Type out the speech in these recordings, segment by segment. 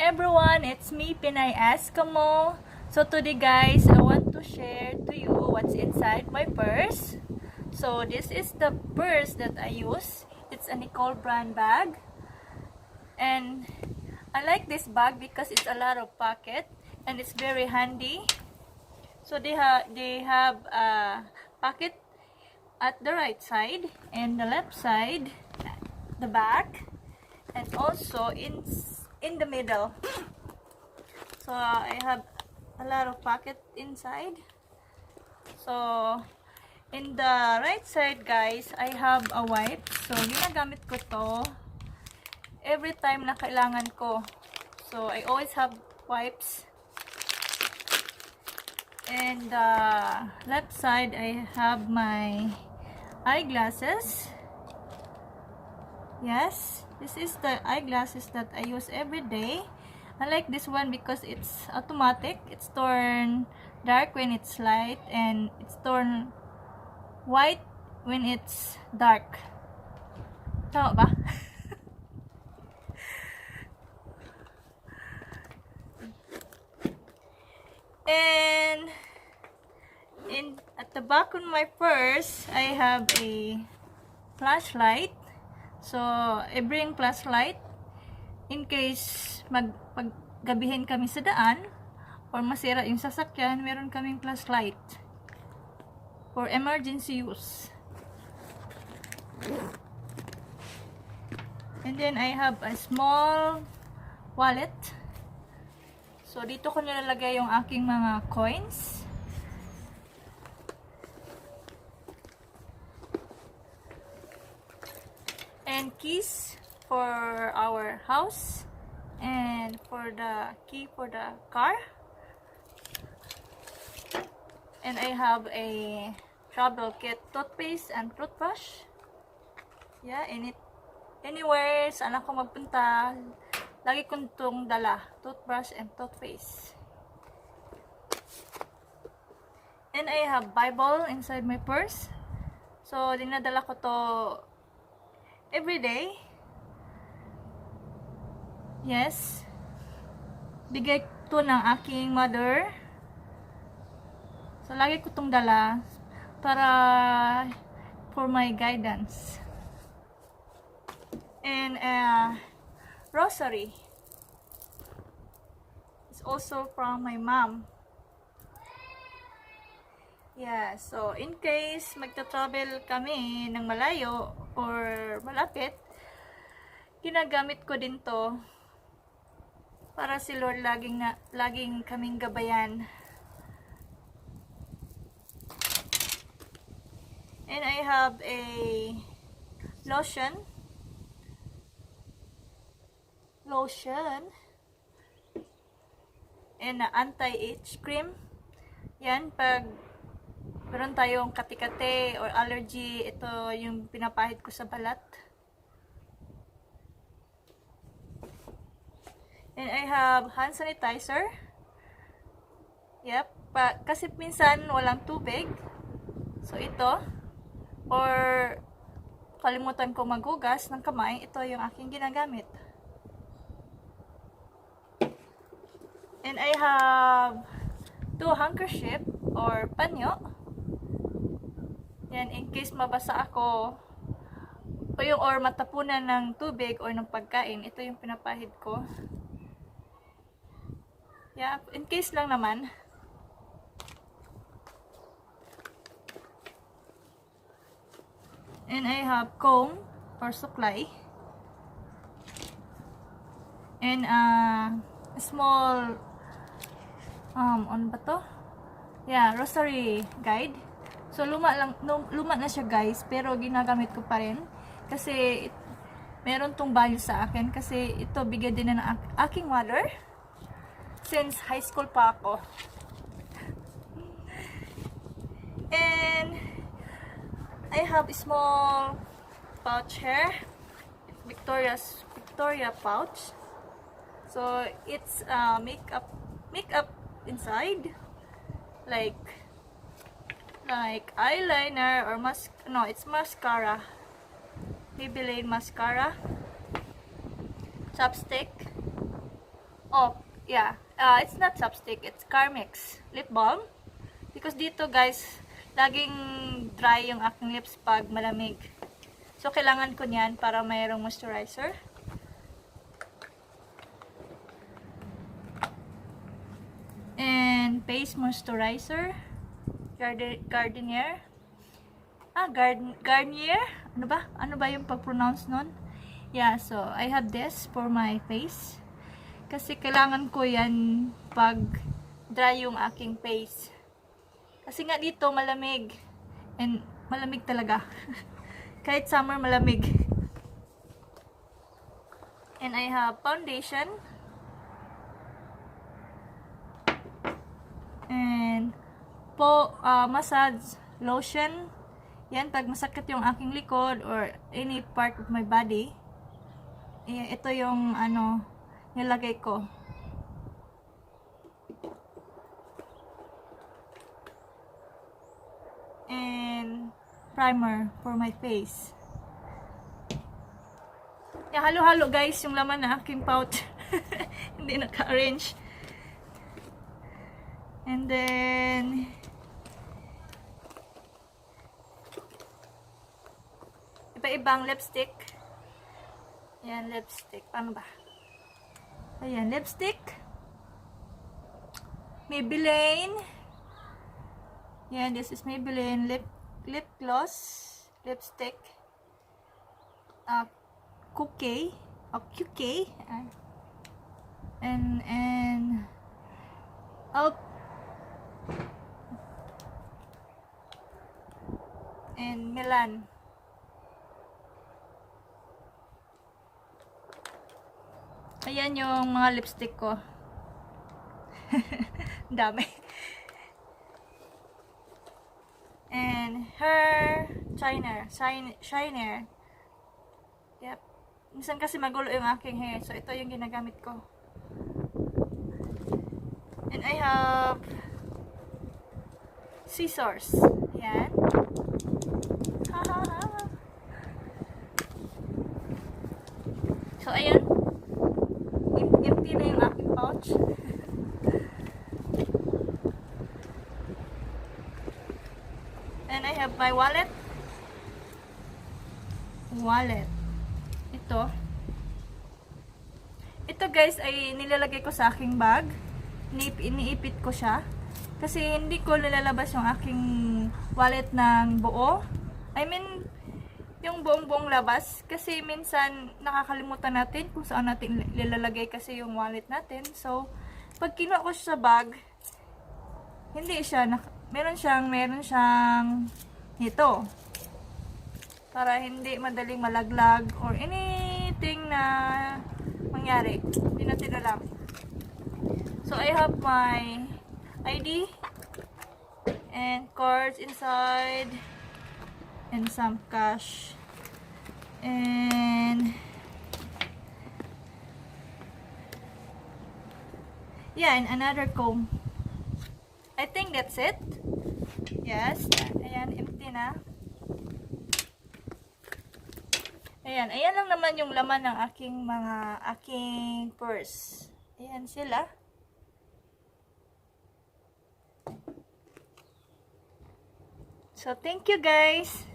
everyone, it's me, Pinay Eskimo. So today guys, I want to share to you what's inside my purse. So this is the purse that I use. It's a Nicole brand bag. And I like this bag because it's a lot of pocket and it's very handy. So they have a pocket at the right side and the left side, the back, and also in the middle. So I have a lot of pocket inside. So in the right side guys, I have a wipe. So ginagamit ko to every time na kailangan ko. So I always have wipes. And the left side, I have my eyeglasses. Yes, this is the eyeglasses that I use every day. I like this one because it's automatic. It's turned dark when it's light and it's turned white when it's dark. Tama ba? And at the back of my purse, I have a flashlight. So I bring flashlight in case paggabihin kami sa daan or masira yung sasakyan, meron kaming flashlight for emergency use. And then I have a small wallet. So dito ko nilalagay yung aking mga coins. And keys for our house and for the key for the car. And I have a travel kit, toothpaste and toothbrush. Yeah, anywhere saan ako magpunta, lagi kong itong dala, toothbrush and toothpaste. And I have Bible inside my purse. So dinadala ko to every day. Yes. Bigay to ng aking mother. So lagi ko itong dala para for my guidance. And rosary. It's also from my mom. Yeah, so in case magta-travel kami ng malayo or malapit, ginagamit ko din to para si Lord laging kaming gabayan. And I have a lotion and anti-itch cream. Yan, pag meron tayong kati-kati or allergy, ito yung pinapahid ko sa balat. And I have hand sanitizer. Yep, kasi minsan walang tubig. So ito, or kalimutan ko maghugas ng kamay, ito yung aking ginagamit. And I have 2 handkerchief or panyo. Yan, in case mabasa ako or matapunan ng tubig or ng pagkain, ito yung pinapahid ko. Yeah, in case lang naman. And I have comb or suklay. And a small ano ba to? Yeah, rosary guide. So luma na siya guys, pero ginagamit ko pa rin kasi meron tong value sa akin kasi ito bigay din na ng aking mother since high school pa ako. And I have a small pouch here, Victoria pouch. So it's makeup inside, like eyeliner or it's mascara, Maybelline mascara, chapstick, Oh, yeah. It's not chapstick, it's Carmex lip balm. Because dito guys, laging dry yung aking lips pag malamig. So, kailangan ko niyan para mayroong moisturizer. And face moisturizer. Garnier. Garnier? Ano ba yung pag-pronounce nun? Yeah, so, I have this for my face. Kasi kailangan ko yan pag dry yung aking face. Kasi nga dito malamig. And malamig talaga. Kahit summer malamig. And I have foundation. And massage lotion. Yan, pag masakit yung aking likod or any part of my body. Ito yung nilagay ko. And primer for my face. Halo-halo guys yung laman na aking pouch. Hindi naka-arrange. And then iba-ibang lipstick. Ayan, lipstick. Paano ba? Ayan, lipstick. Maybelline. Ayan, this is Maybelline lip gloss. Lipstick. QK. And Milan. Ayan yung mga lipstick ko. Dami. And her shiner. Yep. Minsan kasi magulo yung aking hair. So, ito yung ginagamit ko. And I have scissors. Ayan. So, ayan. Empty na yung aking pouch. And I have my wallet. Ito guys ay nilalagay ko sa aking bag. Iniipit ko siya. Kasi hindi ko nilalabas yung aking wallet ng buo. I mean, yung buong labas. Kasi minsan nakakalimutan natin kung saan natin nilalagay kasi yung wallet natin. So, pag kinuha ko siya sa bag, hindi siya, meron siyang ito. Para hindi madaling malaglag or anything na mangyari. Hindi natin alam. So, I have my ID and cards inside and some cash and yeah, and another comb. I think that's it. Yes. Ayan, empty na. Ayan lang naman yung laman ng aking purse. Ayan sila. So, thank you guys.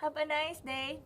Have a nice day.